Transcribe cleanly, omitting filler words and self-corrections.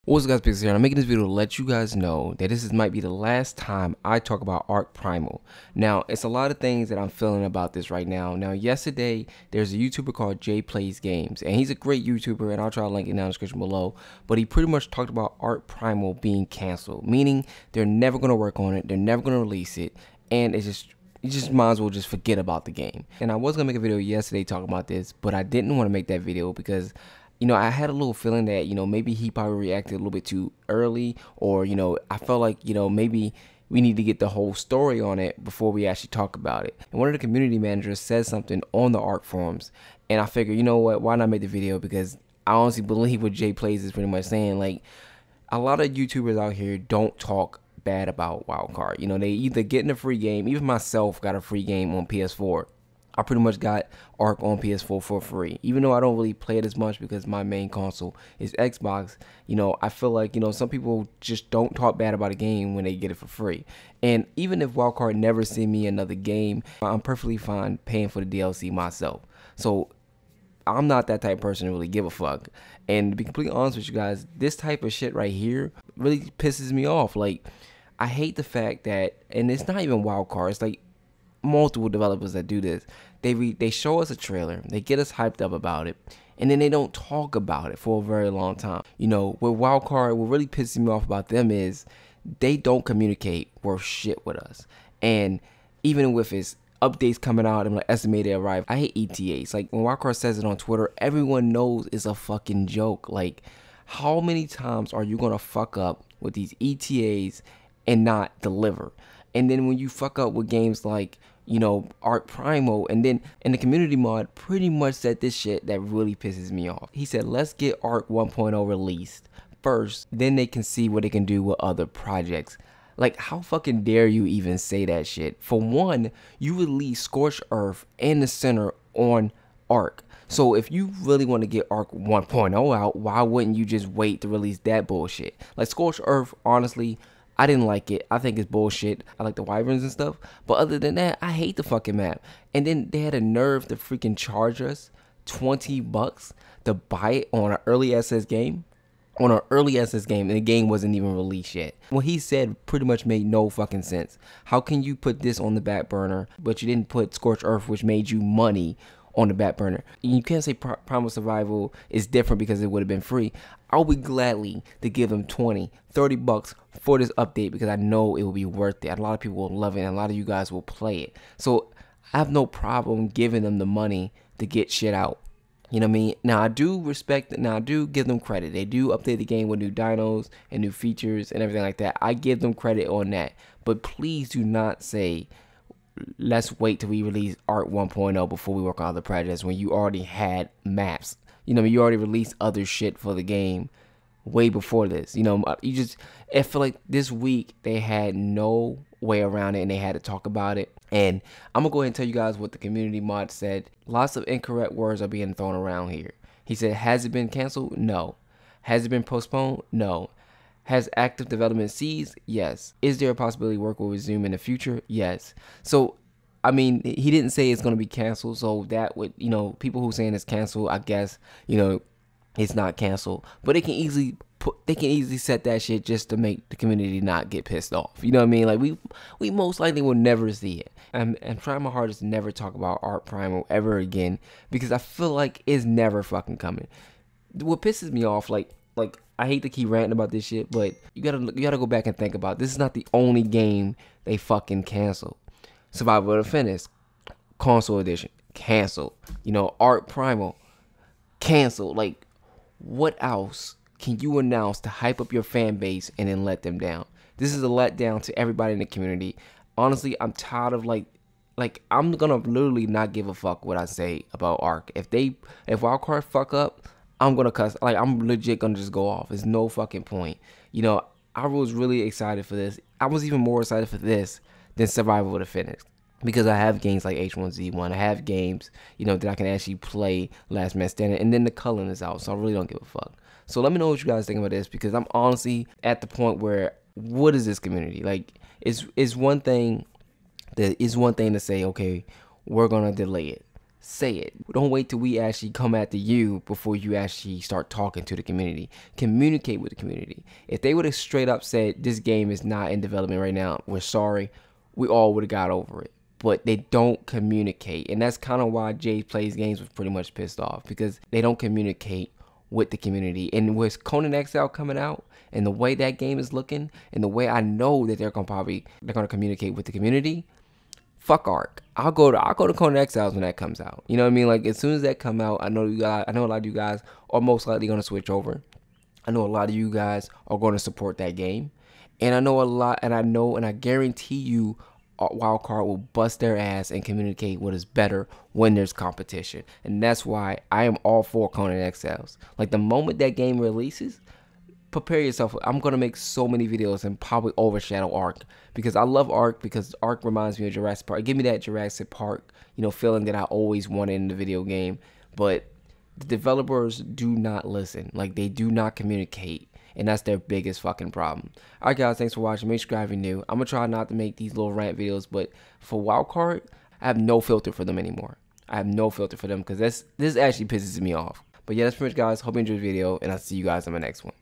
What's up guys, Pixel here, and I'm making this video to let you guys know that might be the last time I talk about Ark Primal. Now, it's a lot of things that I'm feeling about this right now. Now, yesterday, there's a YouTuber called Jay Plays Games, and he's a great YouTuber, and I'll try to link it down in the description below, but he pretty much talked about Ark Primal being canceled, meaning they're never going to work on it, they're never going to release it, and you just might as well just forget about the game. And I was going to make a video yesterday talking about this, but I didn't want to make that video because I had a little feeling that, maybe he probably reacted a little bit too early, or, I felt like, maybe we need to get the whole story on it before we actually talk about it. And one of the community managers said something on the Ark forums, and I figured, you know what, why not make the video? Because I honestly believe what Jay Plays is pretty much saying. Like, a lot of YouTubers out here don't talk bad about Wildcard. They either get in a free game. Even myself got a free game on PS4. I pretty much got Ark on PS4 for free. Even though I don't really play it as much because my main console is Xbox, I feel like, some people just don't talk bad about a game when they get it for free. And even if Wildcard never send me another game, I'm perfectly fine paying for the DLC myself. So I'm not that type of person to really give a fuck. And to be completely honest with you guys, this type of shit right here really pisses me off. Like, I hate the fact that, and it's not even Wildcard, it's like multiple developers that do this. They show us a trailer, they get us hyped up about it, and then they don't talk about it for a very long time. With Wildcard, what really pisses me off about them is they don't communicate worth shit with us. And even with its updates coming out and like estimated arrive, I hate ETAs. Like, when Wildcard says it on Twitter, everyone knows it's a fucking joke. Like, how many times are you gonna fuck up with these ETAs and not deliver? And then when you fuck up with games like, Ark Primal, and the community mod pretty much said this shit that really pisses me off. He said, let's get Ark 1.0 released first, then they can see what they can do with other projects. Like, how fucking dare you even say that shit? For one, you release Scorched Earth and the Center on Ark. So if you really want to get Ark 1.0 out, why wouldn't you just wait to release that bullshit? Like, Scorched Earth, honestly, I didn't like it. I think it's bullshit. I like the wyverns and stuff. But other than that, I hate the fucking map. And then they had a nerve to freaking charge us $20 to buy it on an early access game. On an early access game, and the game wasn't even released yet. What he said pretty much made no fucking sense. How can you put this on the back burner, but you didn't put Scorched Earth, which made you money, on the back burner? You can't say Primal Survival is different because it would have been free. I'll be gladly to give them $20-$30 for this update because I know it will be worth it. A lot of people will love it, and a lot of you guys will play it. So I have no problem giving them the money to get shit out. You know what I mean? Now, I do respect, now I do give them credit. They do update the game with new dinos and new features and everything like that. I give them credit on that. But please do not say, let's wait till we release Ark 1.0 before we work on other projects when you already had maps. You already released other shit for the game way before this. I feel like this week they had no way around it and they had to talk about it. And I'm gonna go ahead and tell you guys what the community mod said. Lots of incorrect words are being thrown around here. He said, has it been canceled? No. Has it been postponed? No. Has active development ceased? Yes. Is there a possibility work will resume in the future? Yes. So, I mean, he didn't say it's going to be canceled. So that would, people who saying it's canceled, I guess, it's not canceled. But they can easily set that shit just to make the community not get pissed off. You know what I mean? Like, we most likely will never see it. And trying my hardest to never talk about Ark Primal ever again because I feel like it's never fucking coming. What pisses me off, like I hate to keep ranting about this shit, but you gotta go back and think about it. This is not the only game they fucking canceled. Survival of the Fittest, console edition, canceled. Ark Primal, canceled. Like, what else can you announce to hype up your fan base and then let them down? This is a letdown to everybody in the community. Honestly, I'm tired of like I'm gonna literally not give a fuck what I say about Ark. If Wildcard fuck up, I'm gonna cuss. Like, I'm legit gonna just go off. There's no fucking point. I was really excited for this. I was even more excited for this than Survival of the Fittest because I have games like H1Z1. I have games, that I can actually play Last Man Standing, and then the culling is out, so I really don't give a fuck. So let me know what you guys think about this because I'm honestly at the point where, what is this community? Like, it's one thing to say, okay, we're gonna delay it. say it. Don't wait till we actually come after you before you actually start talking to the community. Communicate with the community. If they would have straight up said this game is not in development right now, we're sorry, we all would have got over it. But they don't communicate, and that's kind of why Jay Plays Games was pretty much pissed off, because they don't communicate with the community. And with Conan Exile coming out, and the way that game is looking, and the way I know that they're gonna communicate with the community, fuck Ark. I'll go to Conan Exiles when that comes out. You know what I mean? Like, as soon as that come out, I know a lot of you guys are most likely gonna switch over. I know a lot of you guys are going to support that game, and I guarantee you, Wildcard will bust their ass and communicate what is better when there's competition. And that's why I am all for Conan Exiles. Like, the moment that game releases, prepare yourself. I'm gonna make so many videos and probably overshadow Ark, because I love Ark, because Ark reminds me of Jurassic Park. Give me that Jurassic Park, feeling that I always wanted in the video game. But the developers do not listen. Like, they do not communicate, and that's their biggest fucking problem. Alright guys, thanks for watching. Make subscribe if you're new. I'm gonna try not to make these little rant videos, but for Wildcard, I have no filter for them anymore. I have no filter for them, because this actually pisses me off. But yeah, that's pretty much, guys. Hope you enjoyed the video, and I'll see you guys in my next one.